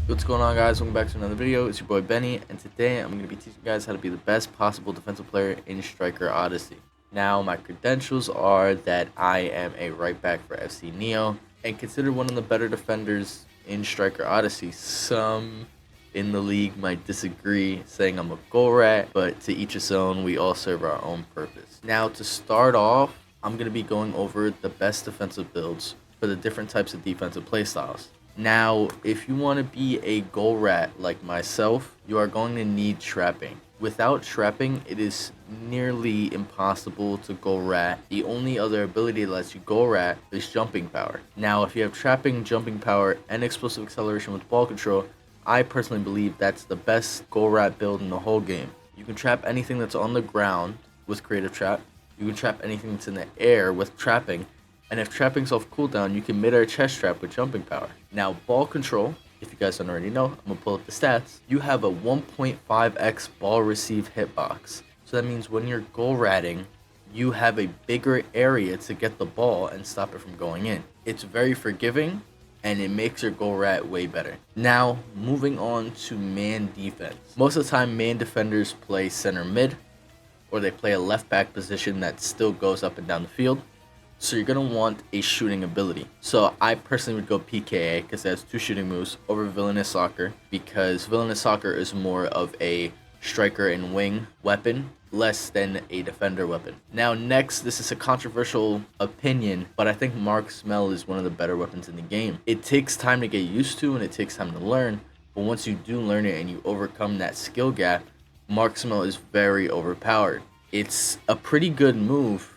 What's going on, guys? Welcome back to another video. It's your boy Benny, and today I'm going to be teaching you guys how to be the best possible defensive player in Striker Odyssey. Now, my credentials are that I am a right back for FC Neo and considered one of the better defenders in Striker Odyssey. Some in the league might disagree, saying I'm a goal rat, but to each his own. We all serve our own purpose. Now, to start off, I'm going to be going over the best defensive builds for the different types of defensive playstyles. Now, if you want to be a goal rat like myself, you are going to need trapping. Without trapping, it is nearly impossible to goal rat. The only other ability that lets you goal rat is jumping power. Now, if you have trapping, jumping power, and explosive acceleration with ball control, I personally believe that's the best goal rat build in the whole game. You can trap anything that's on the ground with creative trap. You can trap anything that's in the air with trapping. And if trapping's off cooldown, you can mid-air chest trap with jumping power. Now, ball control, if you guys don't already know, I'm going to pull up the stats. You have a 1.5x ball receive hitbox. So that means when you're goal ratting, you have a bigger area to get the ball and stop it from going in. It's very forgiving, and it makes your goal rat way better. Now, moving on to man defense. Most of the time, man defenders play center mid, or they play a left back position that still goes up and down the field. So you're going to want a shooting ability. So I personally would go PKA because it has 2 shooting moves over Villainous Soccer, because Villainous Soccer is more of a striker and wing weapon, less than a defender weapon. Now next, this is a controversial opinion, but I think Mark Smell is one of the better weapons in the game. It takes time to get used to and it takes time to learn, but once you do learn it and you overcome that skill gap, Mark Smell is very overpowered. It's a pretty good move,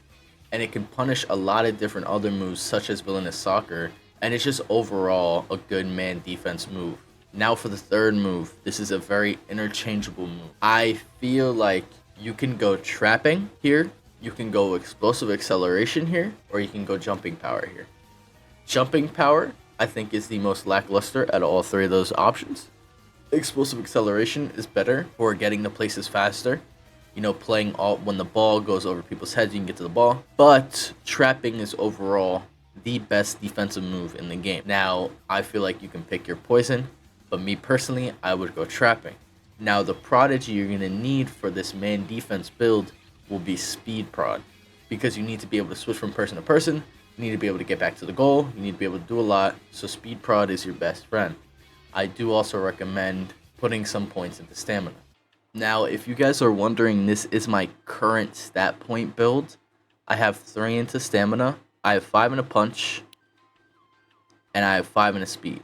and it can punish a lot of different other moves such as Villainous Soccer, and it's just overall a good man defense move. Now for the third move, this is a very interchangeable move. I feel like you can go trapping here, you can go explosive acceleration here, or you can go jumping power here. Jumping power, I think, is the most lackluster out of all 3 of those options. Explosive acceleration is better for getting to places faster. You know, playing all when the ball goes over people's heads, you can get to the ball. But trapping is overall the best defensive move in the game. Now, I feel like you can pick your poison, but me personally, I would go trapping. Now, the prodigy you're going to need for this man defense build will be speed prod, because you need to be able to switch from person to person. You need to be able to get back to the goal. You need to be able to do a lot. So speed prod is your best friend. I do also recommend putting some points into stamina. Now, if you guys are wondering, this is my current stat point build. I have 3 into stamina, I have 5 in a punch, and I have 5 in a speed.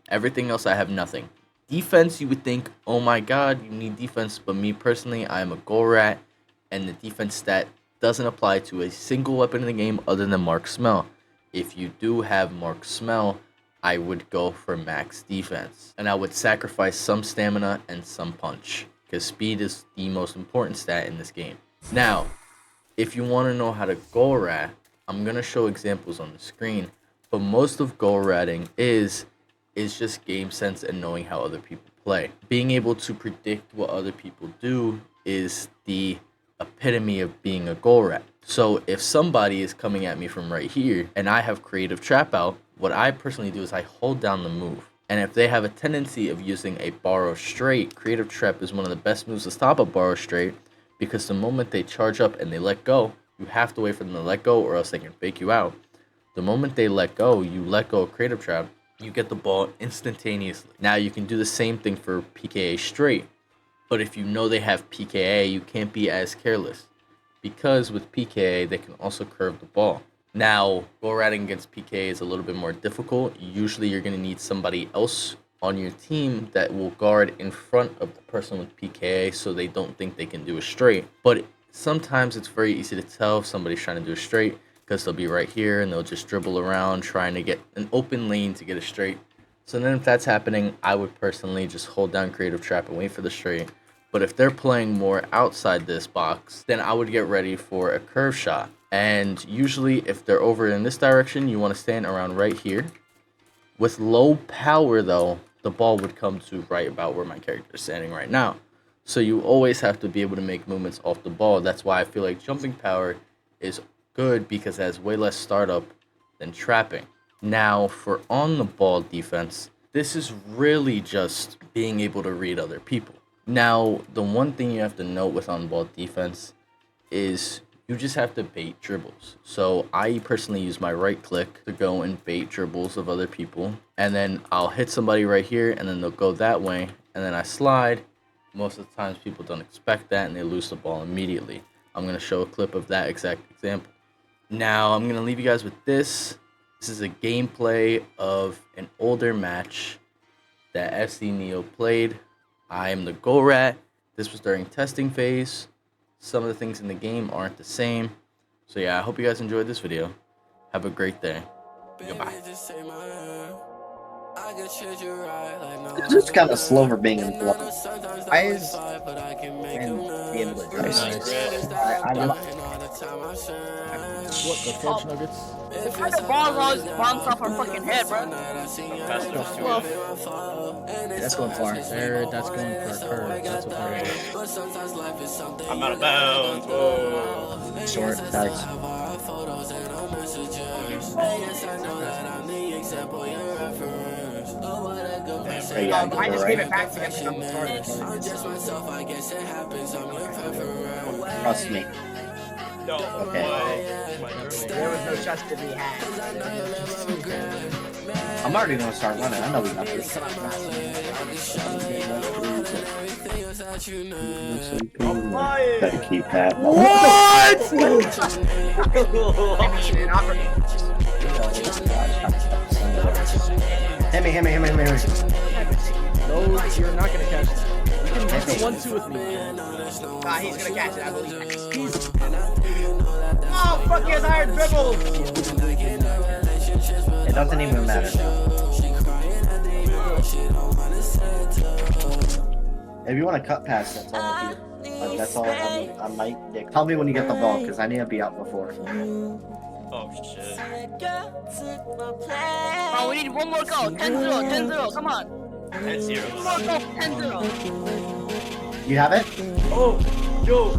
Everything else I have nothing. Defense, you would think, oh my god, you need defense, but me personally, I am a goal rat, and the defense stat doesn't apply to a single weapon in the game other than Mark Smell. If you do have Mark Smell, I would go for max defense, and I would sacrifice some stamina and some punch, because speed is the most important stat in this game. Now, if you want to know how to goal rat, I'm going to show examples on the screen, but most of goal ratting is just game sense and knowing how other people play. Being able to predict what other people do is the epitome of being a goal rat. So if somebody is coming at me from right here and I have creative trap out, what I personally do is I hold down the move. And if they have a tendency of using a borrow straight, creative trap is one of the best moves to stop a borrow straight, because the moment they charge up and they let go, you have to wait for them to let go or else they can fake you out. The moment they let go, you let go of creative trap, you get the ball instantaneously. Now you can do the same thing for PKA straight, but if you know they have PKA, you can't be as careless, because with PKA they can also curve the ball. Now, goal ratting against PKA is a little bit more difficult. Usually you're going to need somebody else on your team that will guard in front of the person with PKA so they don't think they can do a straight. But sometimes it's very easy to tell if somebody's trying to do a straight, because they'll be right here and they'll just dribble around trying to get an open lane to get a straight. So then if that's happening, I would personally just hold down creative trap and wait for the straight. But if they're playing more outside this box, then I would get ready for a curve shot. And usually if they're over in this direction, you want to stand around right here. With low power though, the ball would come to right about where my character is standing right now. So you always have to be able to make movements off the ball. That's why I feel like jumping power is good, because it has way less startup than trapping. Now for on the ball defense, This is really just being able to read other people. Now, the one thing you have to note with on-ball defense is you just have to bait dribbles. So I personally use my right click to go and bait dribbles of other people. And then I'll hit somebody right here and then they'll go that way. And then I slide. Most of the times people don't expect that and they lose the ball immediately. I'm going to show a clip of that exact example. Now I'm going to leave you guys with this. This is a gameplay of an older match that FC Neo played. I am the goal rat. This was during testing phase. Some of the things in the game aren't the same. So yeah, I hope you guys enjoyed this video. Have a great day. Goodbye. It's just kind of slow for being in the club. Why is being able to What, the Fudge Nuggets? Why the ball always bounce off our fucking head, bro? That's going far. There, that's going for a curve. That's what we're doing. I'm out of bounds. Whoa. Short, nice. I just gave it back to him because I'm retarded. Trust me. No. Okay. There was no trust to be had. I'm already gonna start running. I know we got this. Better keep that. What? Hit me. No, you're not gonna catch it. You can hit the 1-2 with me. He's gonna catch it, I believe. Oh, fuck, he has iron dribbles! It doesn't even matter. If you want to cut past, that's all I do. That's all I might do. Tell me when you get the ball, because I need to be out before. Oh shit. Oh, we need one more goal. 10-0, 10-0, come on. 10-0. One more goal, 10-0. You have it? Oh, yo.